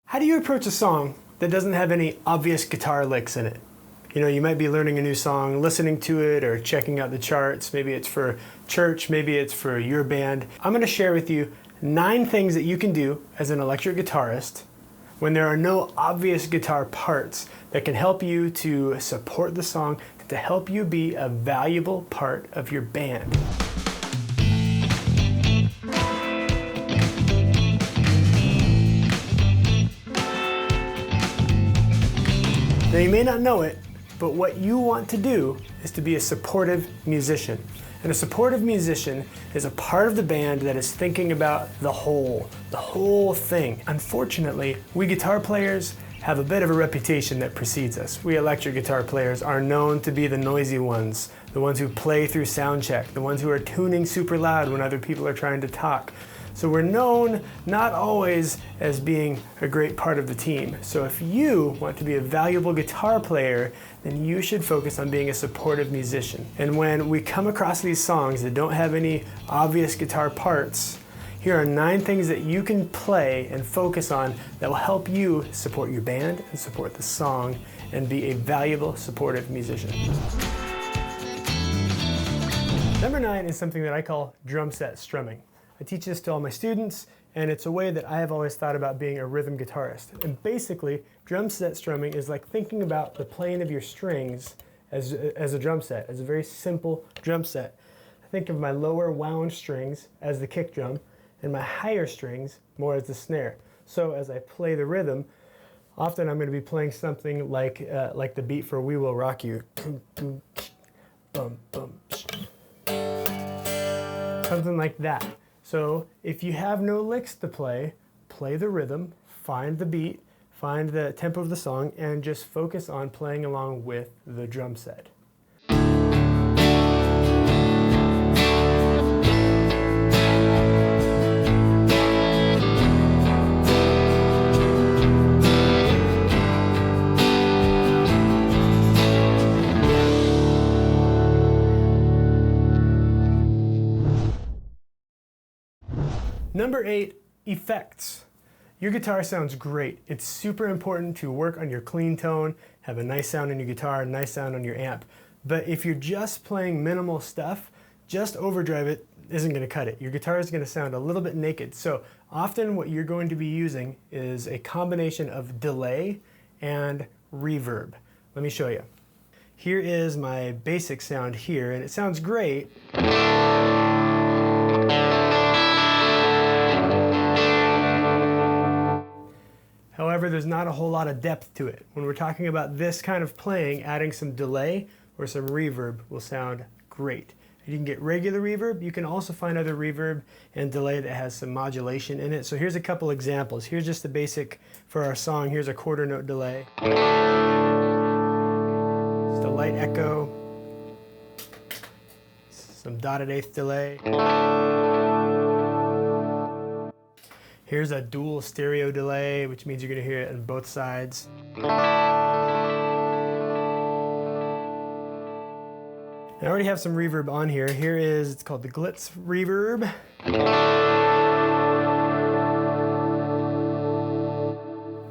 How do you approach a song that doesn't have any obvious guitar licks in it? You know, you might be learning a new song, listening to it, or checking out the charts. Maybe it's for church, maybe it's for your band. I'm going to share with you 9 things that you can do as an electric guitarist when there are no obvious guitar parts that can help you to support the song, to help you be a valuable part of your band. Now you may not know it, but what you want to do is to be a supportive musician. And a supportive musician is a part of the band that is thinking about the whole thing. Unfortunately, we guitar players have a bit of a reputation that precedes us. We electric guitar players are known to be the noisy ones, the ones who play through sound check, the ones who are tuning super loud when other people are trying to talk. So we're known not always as being a great part of the team. So if you want to be a valuable guitar player, then you should focus on being a supportive musician. And when we come across these songs that don't have any obvious guitar parts, here are 9 things that you can play and focus on that will help you support your band and support the song and be a valuable, supportive musician. Number 9 is something that I call drum set strumming. I teach this to all my students, and it's a way that I have always thought about being a rhythm guitarist. And basically, drum set strumming is like thinking about the playing of your strings as a drum set, as a very simple drum set. I think of my lower wound strings as the kick drum, and my higher strings more as the snare. So as I play the rhythm, often I'm going to be playing something like the beat for "We Will Rock You." Something like that. So if you have no licks to play the rhythm, find the beat, find the tempo of the song, and just focus on playing along with the drum set. Number 8, effects. Your guitar sounds great. It's super important to work on your clean tone, have a nice sound in your guitar, a nice sound on your amp. But if you're just playing minimal stuff, just overdrive it isn't going to cut it. Your guitar is going to sound a little bit naked. So often what you're going to be using is a combination of delay and reverb. Let me show you. Here is my basic sound here, and it sounds great. However, there's not a whole lot of depth to it. When we're talking about this kind of playing, adding some delay or some reverb will sound great. You can get regular reverb. You can also find other reverb and delay that has some modulation in it. So here's a couple examples. Here's just the basic for our song. Here's a quarter note delay. Just a light echo. Some dotted eighth delay. Here's a dual stereo delay, which means you're going to hear it on both sides. I already have some reverb on here. Here is, it's called the Glitz reverb.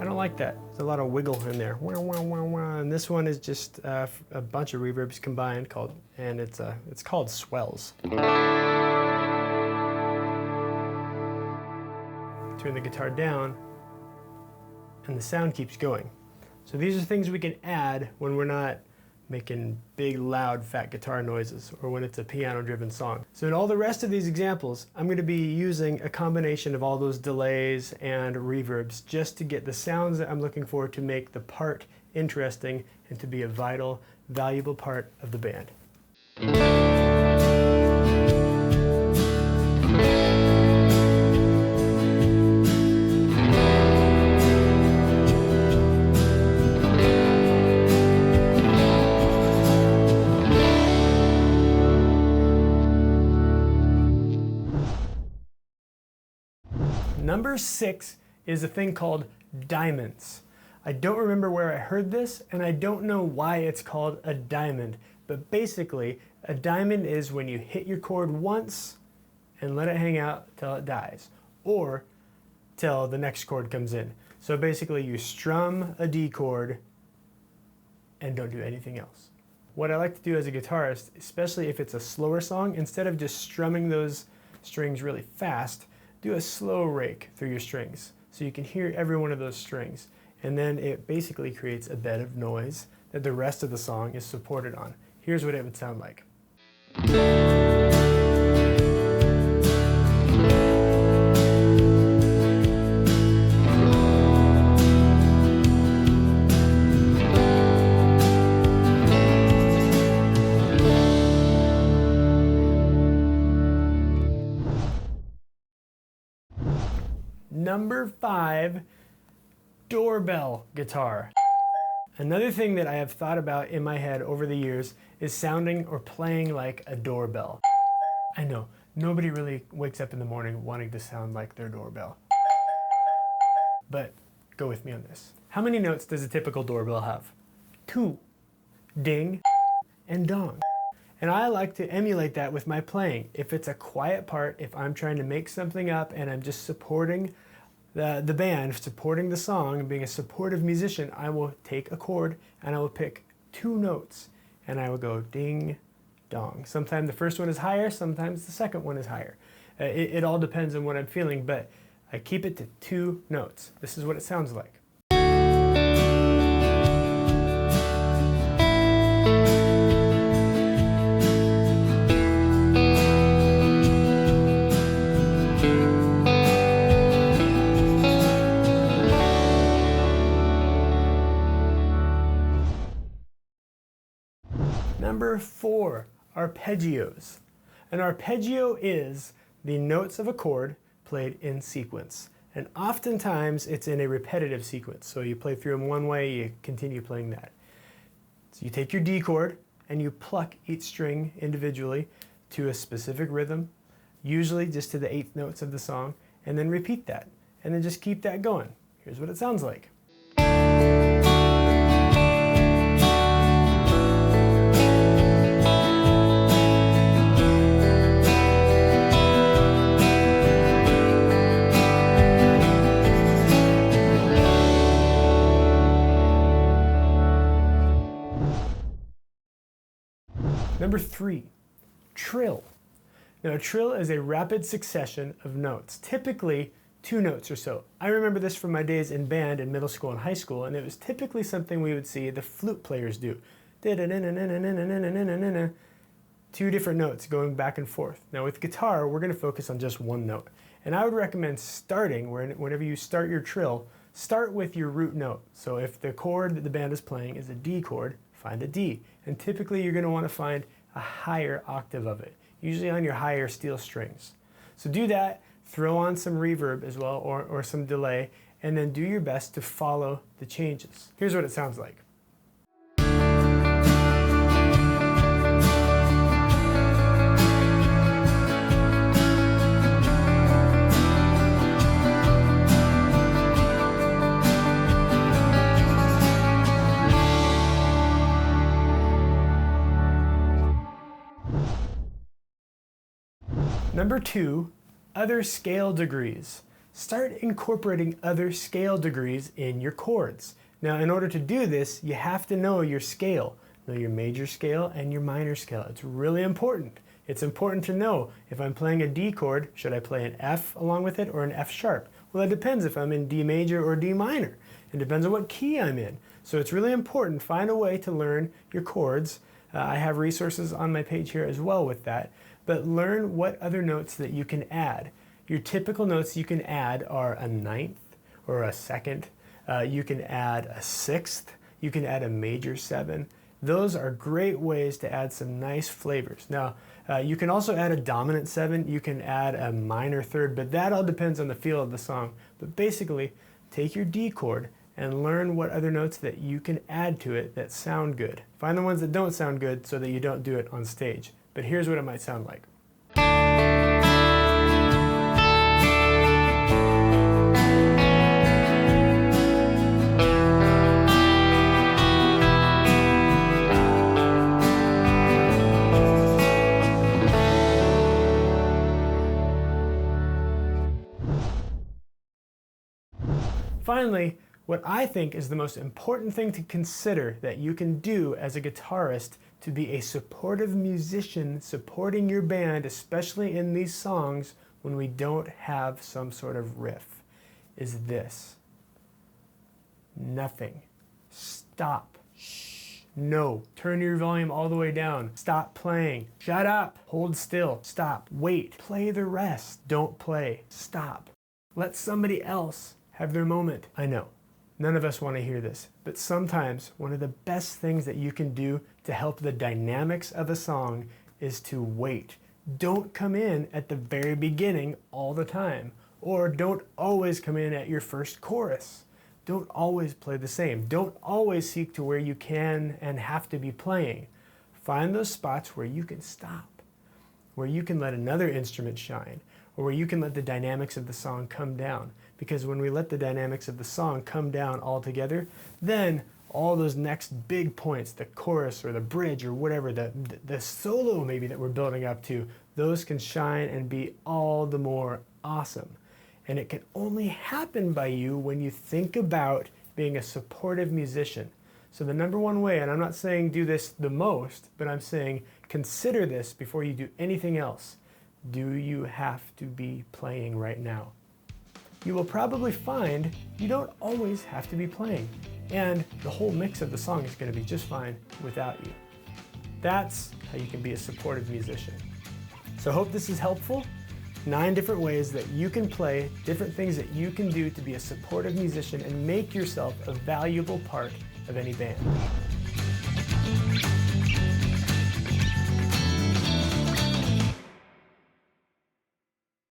I don't like that. There's a lot of wiggle in there. And this one is just a bunch of reverbs combined and it's called swells. Turn the guitar down, and the sound keeps going. So these are things we can add when we're not making big, loud, fat guitar noises, or when it's a piano-driven song. So in all the rest of these examples, I'm going to be using a combination of all those delays and reverbs just to get the sounds that I'm looking for to make the part interesting and to be a vital, valuable part of the band. Number 6 is a thing called diamonds. I don't remember where I heard this, and I don't know why it's called a diamond, but basically a diamond is when you hit your chord once and let it hang out till it dies, or till the next chord comes in. So basically you strum a D chord and don't do anything else. What I like to do as a guitarist, especially if it's a slower song, instead of just strumming those strings really fast, do a slow rake through your strings so you can hear every one of those strings. And then it basically creates a bed of noise that the rest of the song is supported on. Here's what it would sound like. Number 5, doorbell guitar. Another thing that I have thought about in my head over the years is sounding or playing like a doorbell. I know, nobody really wakes up in the morning wanting to sound like their doorbell. But go with me on this. How many notes does a typical doorbell have? 2. Ding and dong. And I like to emulate that with my playing. If it's a quiet part, if I'm trying to make something up and I'm just supporting the band, supporting the song, and being a supportive musician, I will take a chord and I will pick 2 notes and I will go ding, dong. Sometimes the first one is higher, sometimes the second one is higher. It all depends on what I'm feeling, but I keep it to 2 notes. This is what it sounds like. Number 4, arpeggios. An arpeggio is the notes of a chord played in sequence. And oftentimes it's in a repetitive sequence. So you play through them one way, you continue playing that. So you take your D chord and you pluck each string individually to a specific rhythm, usually just to the 8th notes of the song, and then repeat that. And then just keep that going. Here's what it sounds like. Number 3, trill. Now a trill is a rapid succession of notes, typically 2 notes or so. I remember this from my days in band in middle school and high school, and it was typically something we would see the flute players do. 2 different notes going back and forth. Now with guitar, we're going to focus on just 1 note. And I would recommend starting, whenever you start your trill, start with your root note. So if the chord that the band is playing is a D chord, find a D. And typically you're going to want to find a higher octave of it, usually on your higher steel strings. So do that, throw on some reverb as well, or some delay, and then do your best to follow the changes. Here's what it sounds like. Number 2, other scale degrees. Start incorporating other scale degrees in your chords. Now, in order to do this, you have to know your scale. Know your major scale and your minor scale. It's really important. It's important to know if I'm playing a D chord, should I play an F along with it or an F sharp? Well, that depends if I'm in D major or D minor. It depends on what key I'm in. So it's really important. Find a way to learn your chords. I have resources on my page here as well with that. But learn what other notes that you can add. Your typical notes you can add are a 9th or a 2nd. You can add a 6th. You can add a major 7. Those are great ways to add some nice flavors. Now, you can also add a dominant 7. You can add a minor 3rd, but that all depends on the feel of the song. But basically, take your D chord and learn what other notes that you can add to it that sound good. Find the ones that don't sound good so that you don't do it on stage. But here's what it might sound like. finally, what I think is the most important thing to consider that you can do as a guitarist to be a supportive musician supporting your band, especially in these songs when we don't have some sort of riff, is this. Nothing. Stop. Shh. No. Turn your volume all the way down. Stop playing. Shut up. Hold still. Stop. Wait. Play the rest. Don't play. Stop. Let somebody else have their moment. I know. None of us want to hear this, but sometimes one of the best things that you can do to help the dynamics of a song is to wait. Don't come in at the very beginning all the time, or don't always come in at your first chorus. Don't always play the same. Don't always seek to where you can and have to be playing. Find those spots where you can stop, where you can let another instrument shine, or where you can let the dynamics of the song come down. Because when we let the dynamics of the song come down all together, then all those next big points, the chorus or the bridge or whatever, the solo maybe that we're building up to, those can shine and be all the more awesome. And it can only happen by you when you think about being a supportive musician. So the number one way, and I'm not saying do this the most, but I'm saying consider this before you do anything else. Do you have to be playing right now? You will probably find you don't always have to be playing, and the whole mix of the song is going to be just fine without you. That's how you can be a supportive musician. So I hope this is helpful. 9 different ways that you can play, different things that you can do to be a supportive musician and make yourself a valuable part of any band.